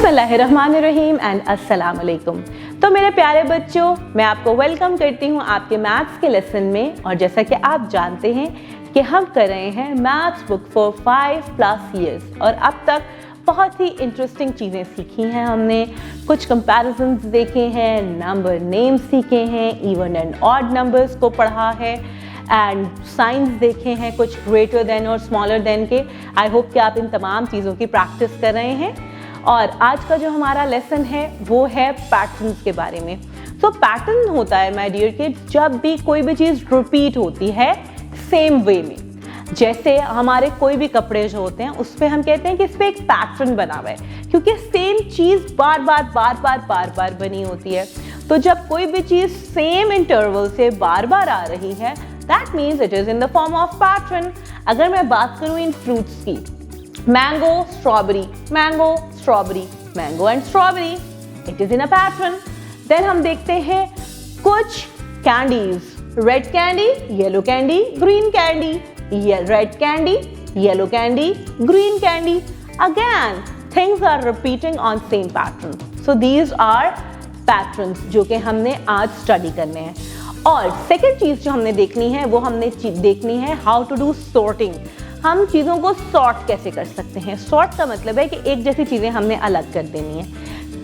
बिस्मिल्लाहिर्रहमानिर्रहीम एंड अस्सलाम वालेकुम। तो मेरे प्यारे बच्चों, मैं आपको वेलकम करती हूँ आपके मैथ्स के लेसन में। और जैसा कि आप जानते हैं कि हम कर रहे हैं मैथ्स बुक फॉर 5+ ईयर्स और अब तक बहुत ही इंटरेस्टिंग चीज़ें सीखी हैं हमने। कुछ कंपैरिजन्स देखे हैं, नंबर नेम्स सीखे हैं, इवन एंड ऑड नंबर्स को पढ़ा है एंड साइंस देखे हैं, कुछ ग्रेटर देन और स्मॉलर देन के। आई होप कि आप इन तमाम चीज़ों की प्रैक्टिस कर रहे हैं। और आज का जो हमारा लेसन है वो है पैटर्न्स के बारे में। तो पैटर्न होता है माय डियर किड्स, जब भी कोई भी चीज़ रिपीट होती है सेम वे में। जैसे हमारे कोई भी कपड़े जो होते हैं उस पर हम कहते हैं कि इस पर एक पैटर्न बना हुआ है, क्योंकि सेम चीज़ बार बार बनी होती है। तो जब कोई भी चीज़ सेम इंटरवल से बार बार आ रही है, that means it is in the form of pattern. अगर मैं बात करूँ इन फ्रूट्स की, mango strawberry, mango strawberry, mango and strawberry, it is in a pattern. Then हम देखते हैं कुछ candies, red candy, yellow candy, green candy, red candy, yellow candy, green candy. Again things are repeating on same pattern. So these are patterns जो कि हमने आज study करने हैं। और सेकेंड चीज जो हमने देखनी है वो हमने देखनी है हाउ टू डू सॉर्टिंग। हम चीज़ों को सॉर्ट कैसे कर सकते हैं। सॉर्ट का मतलब है कि एक जैसी चीज़ें हमने अलग कर देनी है।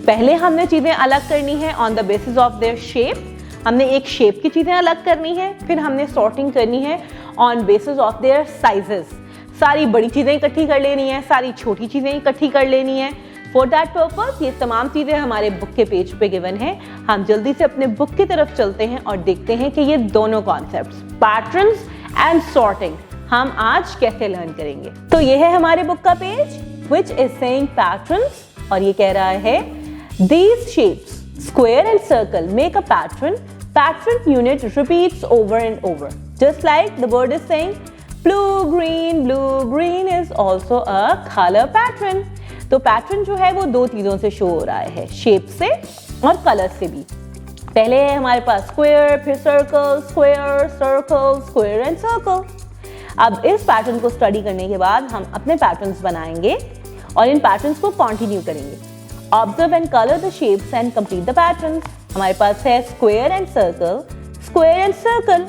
पहले हमने चीज़ें अलग करनी है on the basis of their shape. हमने एक शेप की चीज़ें अलग करनी है, फिर हमने सॉर्टिंग करनी है on basis of their sizes. सारी बड़ी चीज़ें इकट्ठी कर लेनी है, सारी छोटी चीज़ें इकट्ठी कर लेनी है। फॉर दैट पर्पस ये तमाम चीज़ें हमारे बुक के पेज पे गिवन है। हम जल्दी से अपने बुक की तरफ चलते हैं और देखते हैं कि ये दोनों कॉन्सेप्ट्स, पैटर्न्स एंड सॉर्टिंग, हम आज कैसे लर्न करेंगे। तो ये है हमारे बुक का page which is saying patterns, और ये कह रहा है these shapes square and circle make a pattern. Pattern unit repeats over and over, just like the word is saying blue green is also a color pattern. तो pattern जो है वो दो चीजों से शो हो रहा है, शेप से और कलर से भी। पहले है हमारे पास स्क्वायर, फिर circle, square, circle, square and circle. अब इस पैटर्न को स्टडी करने के बाद हम अपने पैटर्न्स बनाएंगे और इन पैटर्न्स को कंटिन्यू करेंगे। Observe and colour the shapes and complete the patterns. हमारे पास है square and circle, square and circle.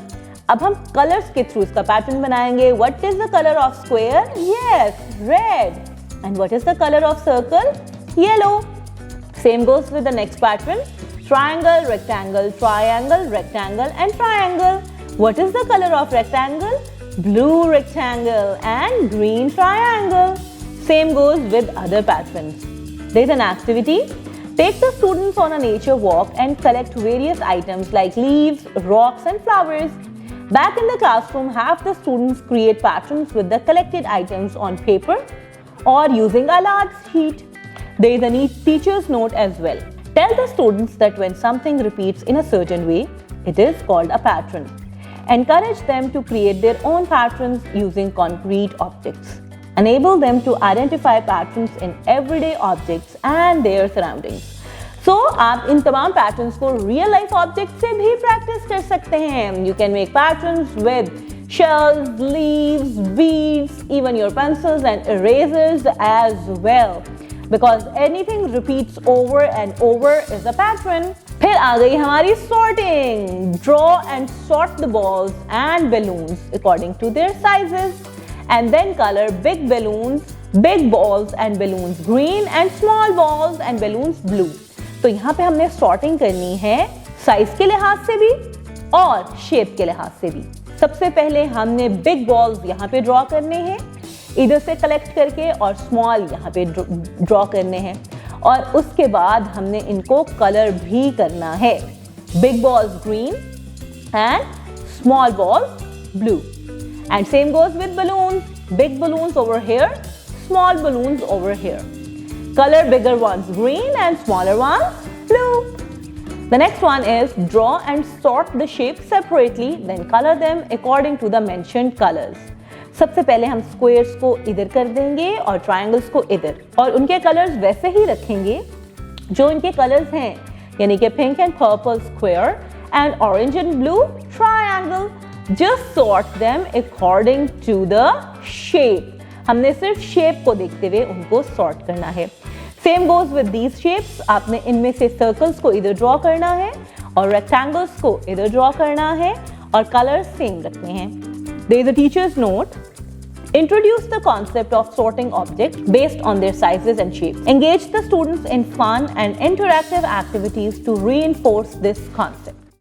अब हम कलर्स के थ्रू इसका पैटर्न बनाएंगे। What is the colour of square? Yes, red. And what is the colour of circle? Yellow. Same goes with the next pattern, triangle, rectangle, triangle, rectangle and triangle. What is the colour of rectangle? Blue rectangle and green triangle. Same goes with other patterns. There is an activity. Take the students on a nature walk and collect various items like leaves, rocks and flowers. Back in the classroom, have the students create patterns with the collected items on paper or using a large sheet. There is a neat teacher's note as well. Tell the students that when something repeats in a certain way, it is called a pattern. Encourage them to create their own patterns using concrete objects. Enable them to identify patterns in everyday objects and their surroundings. So, आप इन तमाम patterns को real life objects से भी practice कर सकते हैं. You can make patterns with shells, leaves, beads, even your pencils and erasers as well. Because anything repeats over and over is a pattern. फिर आ गई हमारी sorting. Draw and sort the balls and balloons according to their sizes, and then color big balloons, big balls and balloons green and small balls and balloons blue. तो यहाँ पे हमने sorting करनी है size के लिहाज से भी और शेप के लिहाज से भी। सबसे पहले हमने बिग बॉल्स यहाँ पे ड्रॉ करने हैं, इधर से कलेक्ट करके, और स्मॉल यहाँ पे ड्रॉ करने हैं। और उसके बाद हमने इनको कलर भी करना है। Big balls green and small balls blue. And same goes with balloons, big balloons over here, small balloons over here. Colour bigger ones green and smaller ones blue. The next one is draw and sort the shapes separately, then color them according to the mentioned colors. सबसे पहले हम squares को इधर कर देंगे और triangles को इधर, और उनके कलर्स वैसे ही रखेंगे जो इनके कलर्स हैं, यानी कि pink and purple square and orange and blue triangle. Just sort them according to the shape. हमने सिर्फ शेप को देखते हुए उनको सॉर्ट करना है। Same goes with these shapes, आपने इनमें से सर्कल्स को इधर ड्रॉ करना है और रेक्टेंगल्स को इधर ड्रॉ करना है और कलर्स सेम रखने हैं। There is a teacher's note. Introduce the concept of sorting objects based on their sizes and shapes. Engage the students in fun and interactive activities to reinforce this concept.